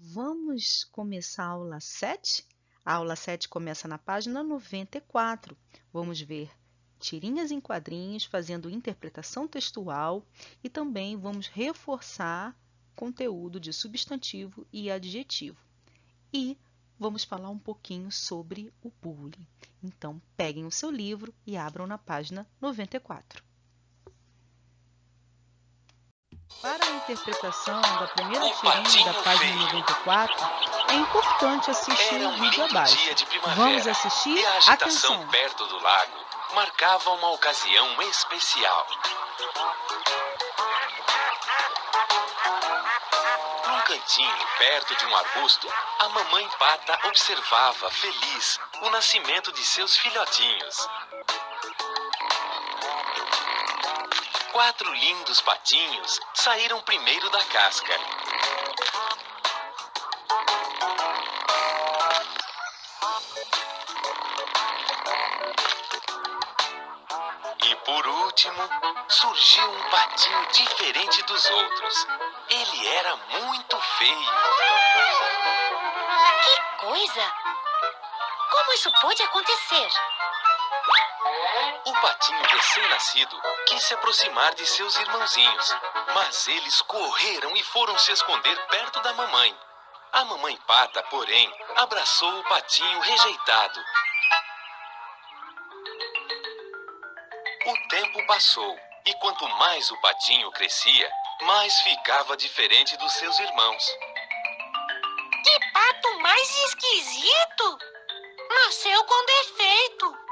Vamos começar a aula 7? A aula 7 começa na página 94. Vamos ver tirinhas em quadrinhos, fazendo interpretação textual e também vamos reforçar conteúdo de substantivo e adjetivo. E vamos falar um pouquinho sobre o bullying. Então, peguem o seu livro e abram na página 94. Para a interpretação da primeira tirinha da página 94, é importante assistir Era o um vídeo lindo abaixo. dia de primavera. Vamos assistir? E a agitação Atenção! perto do lago marcava uma ocasião especial. Num cantinho, perto de um arbusto, a mamãe pata observava, feliz, o nascimento de seus filhotinhos. 4 lindos patinhos saíram primeiro da casca. E por último, surgiu um patinho diferente dos outros. Ele era muito feio. Que coisa! Como isso pode acontecer? O patinho recém-nascido quis se aproximar de seus irmãozinhos, mas eles correram e foram se esconder perto da mamãe. A mamãe pata, porém, abraçou o patinho rejeitado. O tempo passou, e quanto mais o patinho crescia, mais ficava diferente dos seus irmãos. Que pato mais esquisito! Nasceu com defeito.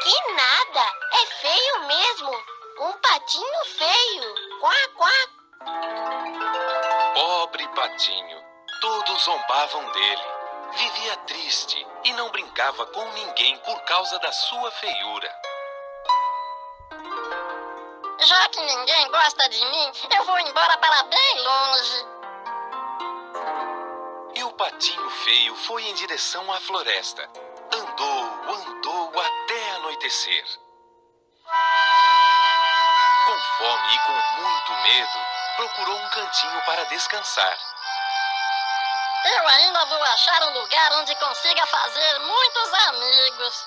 Que nada! É feio mesmo! Um patinho feio! Quá, quá! Pobre patinho, todos zombavam dele. Vivia triste e não brincava com ninguém por causa da sua feiura. Já que ninguém gosta de mim, eu vou embora para bem longe. E o patinho feio foi em direção à floresta. Andou até anoitecer. Com fome e com muito medo, procurou um cantinho para descansar. Eu ainda vou achar um lugar onde consiga fazer muitos amigos.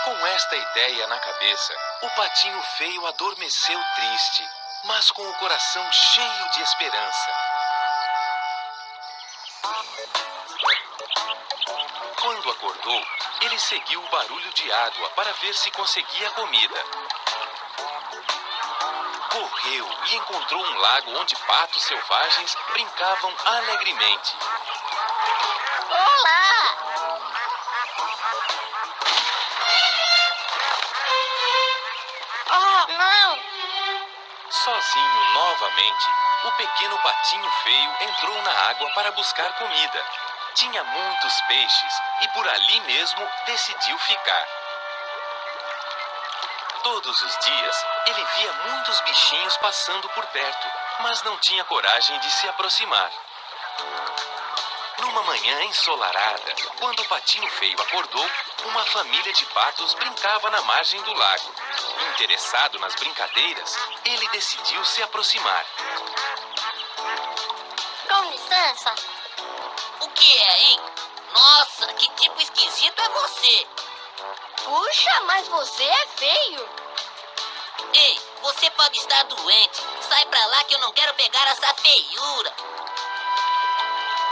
Com esta ideia na cabeça, o patinho feio adormeceu triste, mas com o coração cheio de esperança. Quando acordou, ele seguiu o barulho de água para ver se conseguia comida. Correu e encontrou um lago onde patos selvagens brincavam alegremente. Olá! Oh, não! Sozinho novamente, o pequeno patinho feio entrou na água para buscar comida. Tinha muitos peixes e por ali mesmo decidiu ficar. Todos os dias, ele via muitos bichinhos passando por perto, mas não tinha coragem de se aproximar. Numa manhã ensolarada, quando o patinho feio acordou, uma família de patos brincava na margem do lago. Interessado nas brincadeiras, ele decidiu se aproximar. Com licença. O que é, hein? Nossa, que tipo esquisito é você! Puxa, mas você é feio. Ei, você pode estar doente. Sai pra lá que eu não quero pegar essa feiura.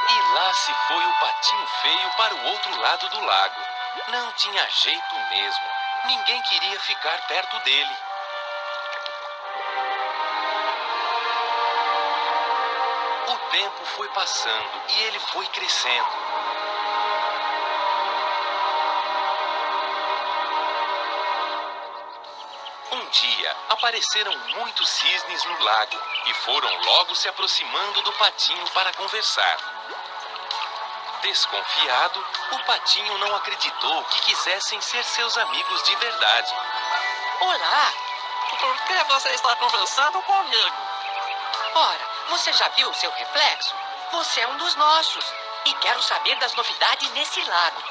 E lá se foi o patinho feio para o outro lado do lago. Não tinha jeito mesmo. Ninguém queria ficar perto dele. O tempo foi passando e ele foi crescendo. Um dia, apareceram muitos cisnes no lago e foram logo se aproximando do patinho para conversar. Desconfiado, o patinho não acreditou que quisessem ser seus amigos de verdade. Olá! Por que você está conversando comigo? Ora, você já viu o seu reflexo? Você é um dos nossos. E quero saber das novidades nesse lago.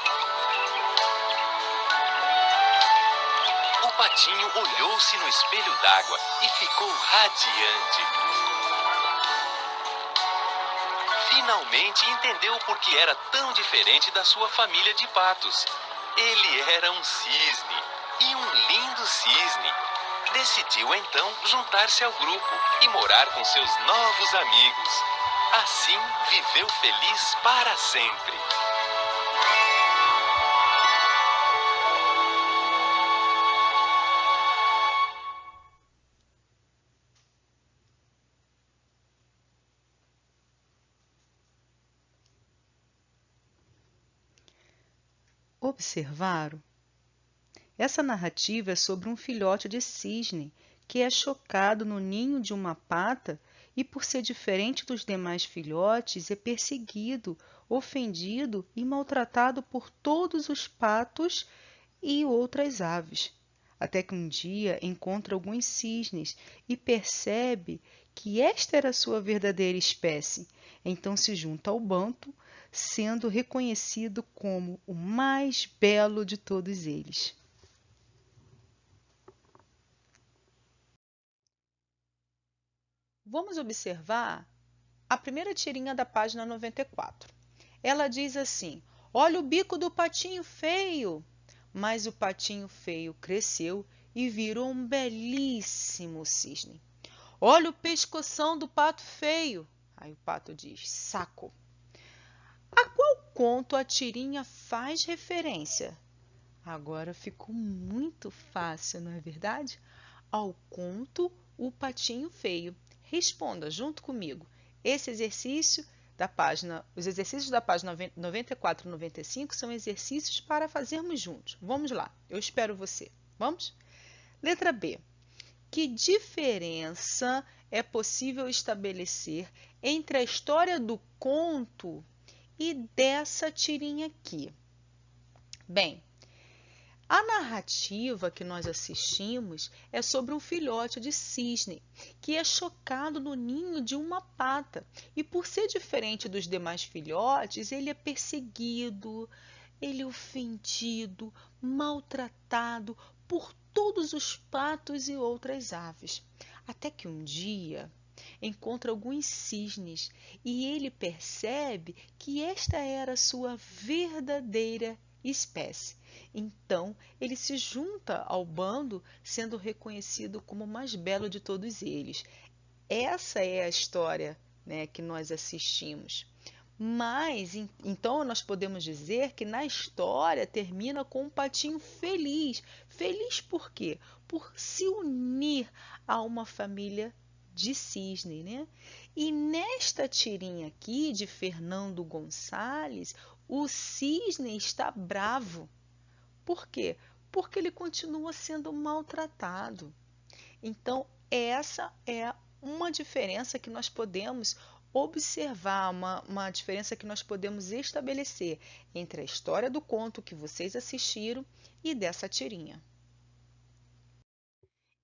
O patinho olhou-se no espelho d'água e ficou radiante. finalmente entendeu por que era tão diferente da sua família de patos. Ele era um cisne, e um lindo cisne. Decidiu então juntar-se ao grupo e morar com seus novos amigos. Assim, viveu feliz para sempre. Observaram? Essa narrativa é sobre um filhote de cisne que é chocado no ninho de uma pata e, por ser diferente dos demais filhotes, é perseguido, ofendido e maltratado por todos os patos e outras aves. Até que um dia encontra alguns cisnes e percebe que esta era a sua verdadeira espécie. Então se junta ao bando, sendo reconhecido como o mais belo de todos eles. Vamos observar a primeira tirinha da página 94. Ela diz assim: olha o bico do patinho feio. Mas o patinho feio cresceu e virou um belíssimo cisne. Olha o pescoção do pato feio. Aí o pato diz: saco. A qual conto a tirinha faz referência? Agora ficou muito fácil, não é verdade? Ao conto O Patinho Feio. Responda junto comigo. Os exercícios da página 94 e 95 são exercícios para fazermos juntos. Vamos lá, eu espero você. Vamos? Letra B. Que diferença é possível estabelecer entre a história do conto e dessa tirinha aqui? Bem, a narrativa que nós assistimos é sobre um filhote de cisne que é chocado no ninho de uma pata e, por ser diferente dos demais filhotes, ele é perseguido, ele é ofendido, maltratado por todos os patos e outras aves. Até que um dia encontra alguns cisnes e ele percebe que esta era a sua verdadeira espécie. Então, ele se junta ao bando, sendo reconhecido como o mais belo de todos eles. Essa é a história, né, que nós assistimos. Mas, então, nós podemos dizer que na história termina com um patinho feliz. Feliz por quê? Por se unir a uma família de cisne, né? E nesta tirinha aqui de Fernando Gonçalves, o cisne está bravo. Por quê? Porque ele continua sendo maltratado. Então, essa é uma diferença que nós podemos observar, uma diferença que nós podemos estabelecer entre a história do conto que vocês assistiram e dessa tirinha.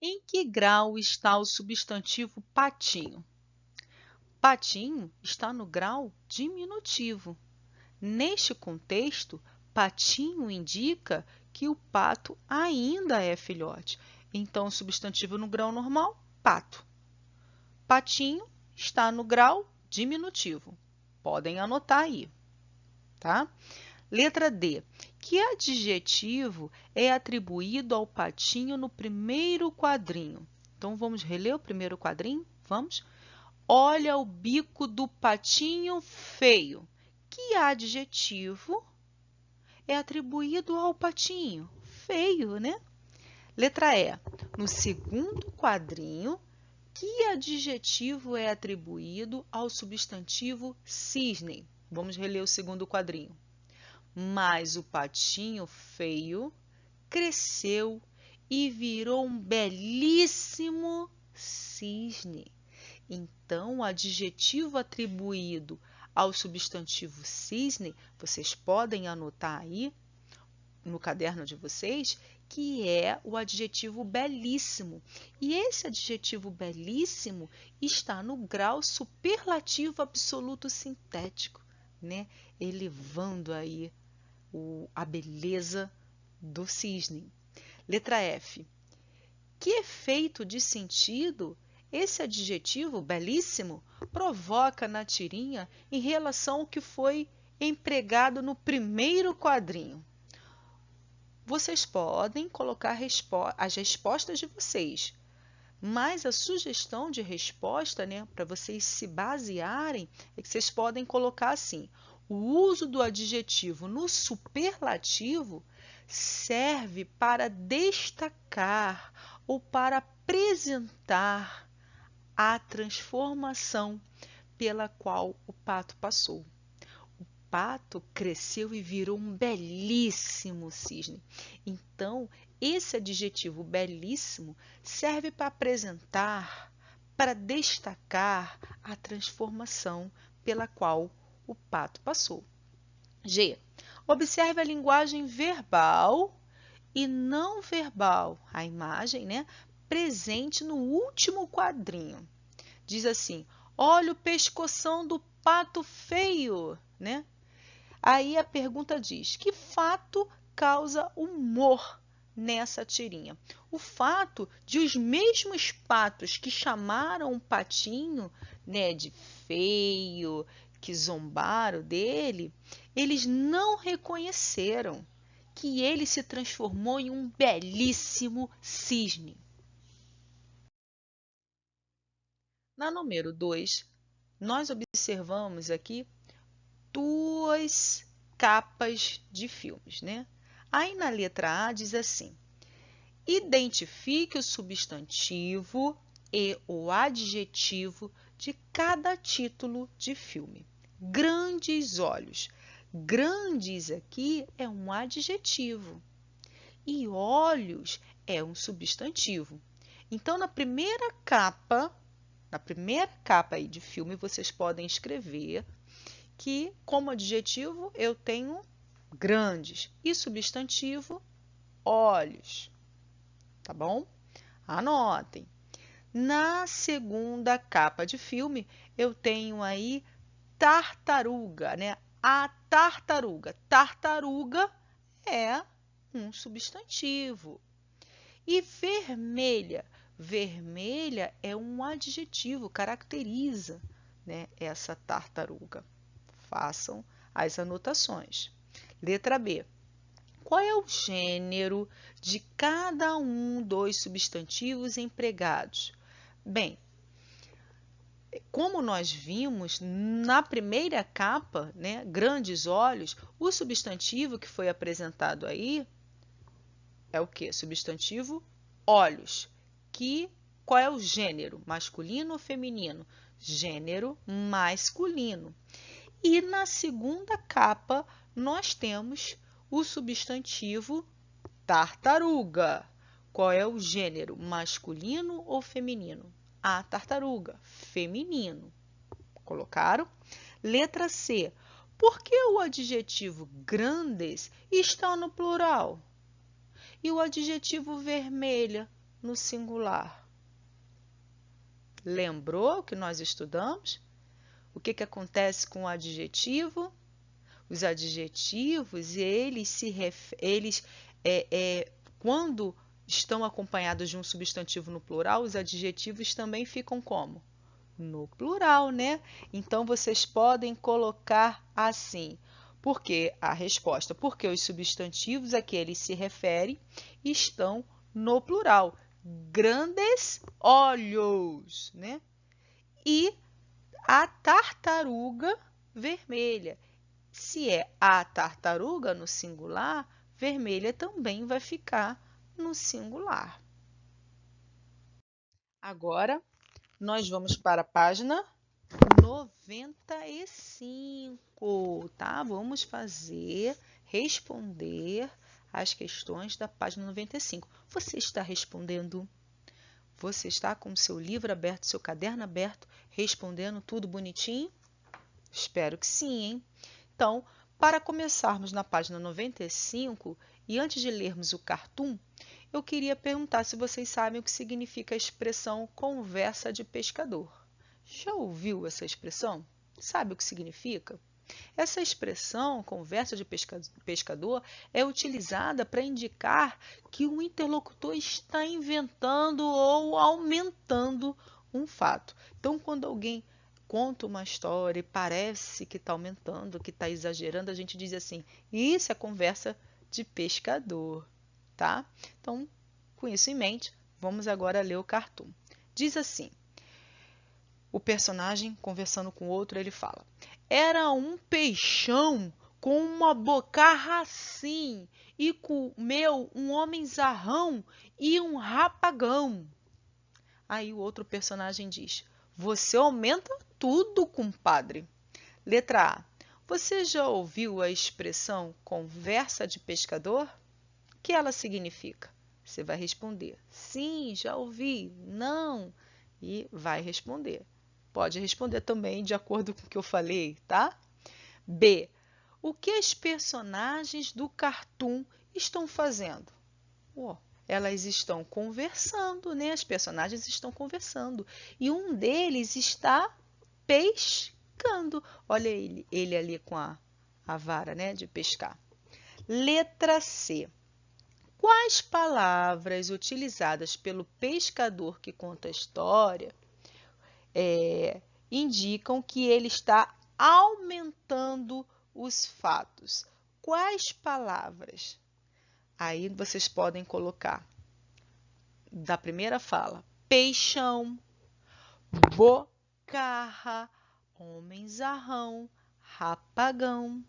Em que grau está o substantivo patinho? Patinho está no grau diminutivo. Neste contexto, patinho indica que o pato ainda é filhote. Então, o substantivo no grau normal, pato. Patinho está no grau diminutivo. Podem anotar aí, tá? Letra D. Que adjetivo é atribuído ao patinho no primeiro quadrinho? Então, vamos reler o primeiro quadrinho? Vamos? Olha o bico do patinho feio. Que adjetivo é atribuído ao patinho? Feio, né? Letra E. No segundo quadrinho, que adjetivo é atribuído ao substantivo cisne? Vamos reler o segundo quadrinho. Mas o patinho feio cresceu e virou um belíssimo cisne. Então, o adjetivo atribuído ao substantivo cisne, vocês podem anotar aí no caderno de vocês, que é o adjetivo belíssimo. E esse adjetivo belíssimo está no grau superlativo absoluto sintético, né? Elevando aí a beleza do cisne. Letra F. Que efeito de sentido esse adjetivo belíssimo provoca na tirinha em relação ao que foi empregado no primeiro quadrinho. Vocês podem colocar as respostas de vocês, mas a sugestão de resposta, né, para vocês se basearem, é que vocês podem colocar assim: o uso do adjetivo no superlativo serve para destacar ou para apresentar a transformação pela qual o pato passou. O pato cresceu e virou um belíssimo cisne. Então, esse adjetivo belíssimo serve para apresentar, para destacar a transformação pela qual o pato passou. G. Observe a linguagem verbal e não verbal, a imagem, né, presente no último quadrinho. Diz assim: olha o pescoção do pato feio, né? Aí a pergunta diz: que fato causa humor nessa tirinha? O fato de os mesmos patos que chamaram o patinho, né, de feio, que zombaram dele, eles não reconheceram que ele se transformou em um belíssimo cisne. Na número 2, nós observamos aqui duas capas de filmes, né? Aí na letra A diz assim: identifique o substantivo e o adjetivo de cada título de filme. Grandes olhos. Grandes aqui é um adjetivo e olhos é um substantivo. Então, na primeira capa aí de filme, vocês podem escrever que, como adjetivo, eu tenho grandes e substantivo, olhos. Tá bom? Anotem. Na segunda capa de filme, eu tenho aí tartaruga, né? A tartaruga. Tartaruga é um substantivo. E vermelha. Vermelha é um adjetivo, caracteriza, né, essa tartaruga. Façam as anotações. Letra B. Qual é o gênero de cada um dos substantivos empregados? Bem, como nós vimos na primeira capa, né, grandes olhos, o substantivo que foi apresentado aí é o quê? Substantivo olhos. Qual é o gênero? Masculino ou feminino? Gênero masculino. E na segunda capa, nós temos o substantivo tartaruga. Qual é o gênero? Masculino ou feminino? A tartaruga, feminino. Colocaram? Letra C. Por que o adjetivo grandes está no plural? E o adjetivo vermelha no singular? Lembrou que nós estudamos? O que acontece com o adjetivo? Os adjetivos, quando estão acompanhados de um substantivo no plural, os adjetivos também ficam como? No plural, né? Então, vocês podem colocar assim. Porque a resposta, porque os substantivos a que eles se referem estão no plural. Grandes olhos, né? E a tartaruga vermelha. Se é a tartaruga no singular, vermelha também vai ficar no singular. Agora, nós vamos para a página 95, tá? Vamos responder as questões da página 95. Você está respondendo? Você está com o seu livro aberto, seu caderno aberto, respondendo tudo bonitinho? Espero que sim, hein? Então, para começarmos na página 95, e antes de lermos o cartoon, eu queria perguntar se vocês sabem o que significa a expressão conversa de pescador. Já ouviu essa expressão? Sabe o que significa? Essa expressão, conversa de pescador, é utilizada para indicar que o interlocutor está inventando ou aumentando um fato. Então, quando alguém conta uma história e parece que está aumentando, que está exagerando, a gente diz assim, isso é conversa de pescador, tá? Então, com isso em mente, vamos agora ler o cartoon. Diz assim, o personagem conversando com o outro, ele fala, era um peixão com uma bocarra assim e comeu um homenzarrão e um rapagão. Aí o outro personagem diz, você aumenta tudo, compadre. Letra A. Você já ouviu a expressão conversa de pescador? O que ela significa? Você vai responder, sim, já ouvi, não, e vai responder. Pode responder também de acordo com o que eu falei, tá? B. O que as personagens do cartoon estão fazendo? Elas estão conversando, né? As personagens estão conversando. E um deles está pescando. Olha ele ali com a vara, né, de pescar. Letra C. Quais palavras utilizadas pelo pescador que conta a história indicam que ele está aumentando os fatos? Quais palavras? Aí vocês podem colocar da primeira fala, peixão, bocarra, homenzarrão, rapagão.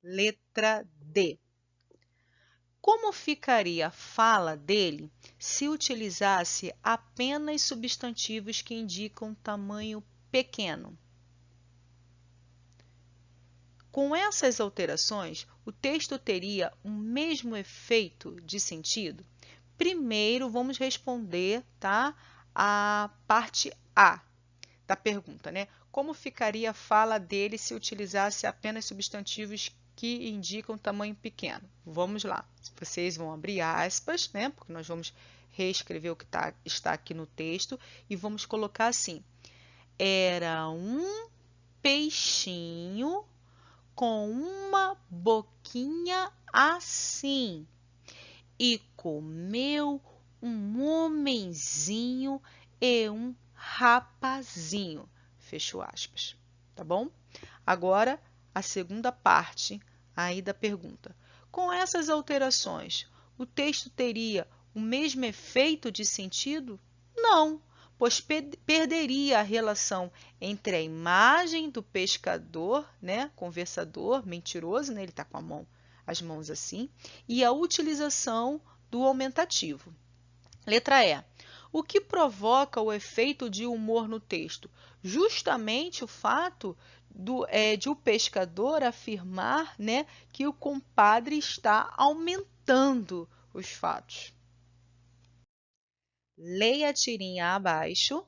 Letra D. Como ficaria a fala dele se utilizasse apenas substantivos que indicam tamanho pequeno? Com essas alterações, o texto teria o mesmo efeito de sentido? Primeiro, vamos responder, tá, a parte A da pergunta, né? Como ficaria a fala dele se utilizasse apenas substantivos que indicam tamanho pequeno? Vamos lá. Vocês vão abrir aspas, né? Porque nós vamos reescrever o que está aqui no texto e vamos colocar assim. Era um peixinho com uma boquinha assim e comeu um homenzinho e um rapazinho. Fecho aspas, tá bom? Agora, a segunda parte aí da pergunta. Com essas alterações, o texto teria o mesmo efeito de sentido? Não, pois perderia a relação entre a imagem do pescador, né, conversador, mentiroso, né, ele está com as mãos assim, e a utilização do aumentativo. Letra E. O que provoca o efeito de humor no texto? Justamente o fato de o pescador afirmar, né, que o compadre está aumentando os fatos. Leia a tirinha abaixo,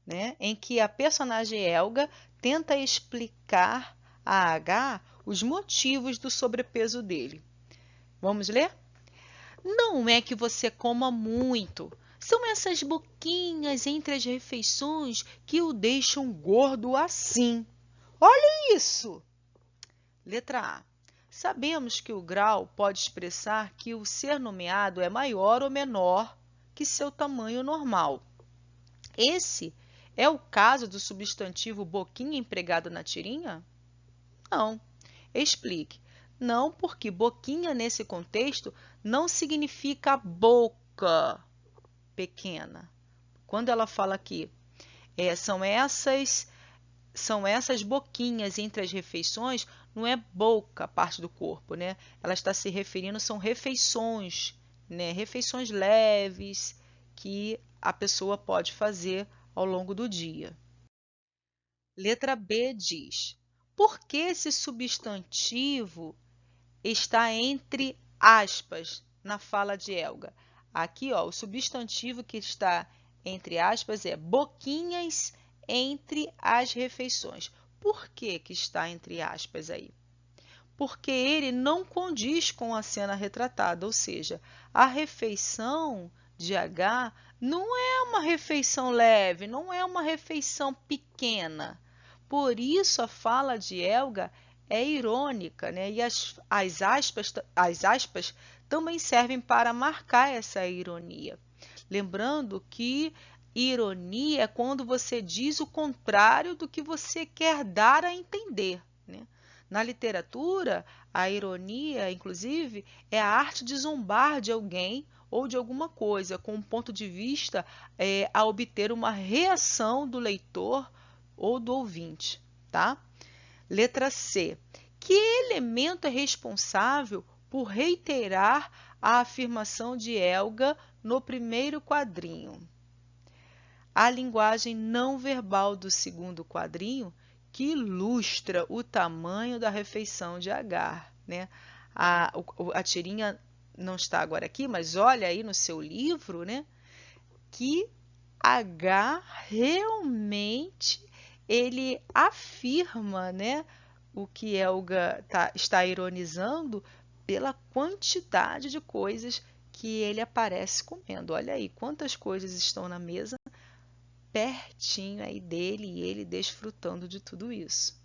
né, em que a personagem Helga tenta explicar a H os motivos do sobrepeso dele. Vamos ler? Não é que você coma muito. São essas boquinhas entre as refeições que o deixam gordo assim. Olha isso! Letra A. Sabemos que o grau pode expressar que o ser nomeado é maior ou menor que seu tamanho normal. Esse é o caso do substantivo boquinha empregado na tirinha? Não. Explique. Não, porque boquinha nesse contexto não significa boca pequena. Quando ela fala aqui, são essas boquinhas entre as refeições, não é boca, parte do corpo, né? Ela está se referindo, são refeições, né? Refeições leves que a pessoa pode fazer ao longo do dia. Letra B diz, por que esse substantivo está entre aspas na fala de Helga? Aqui, ó, o substantivo que está entre aspas é boquinhas entre as refeições. Por que está entre aspas aí? Porque ele não condiz com a cena retratada, ou seja, a refeição de H não é uma refeição leve, não é uma refeição pequena. Por isso, a fala de Helga é irônica, né? E as aspas também servem para marcar essa ironia. Lembrando que Ironia é quando você diz o contrário do que você quer dar a entender, né? Na literatura, a ironia, inclusive, é a arte de zombar de alguém ou de alguma coisa, com um ponto de vista a obter uma reação do leitor ou do ouvinte, tá? Letra C. Que elemento é responsável por reiterar a afirmação de Helga no primeiro quadrinho? A linguagem não verbal do segundo quadrinho, que ilustra o tamanho da refeição de Agar, né? A tirinha não está agora aqui, mas olha aí no seu livro, né? Que Agar realmente ele afirma, né, o que Helga está ironizando pela quantidade de coisas que ele aparece comendo. Olha aí quantas coisas estão na mesa pertinho aí dele e ele desfrutando de tudo isso.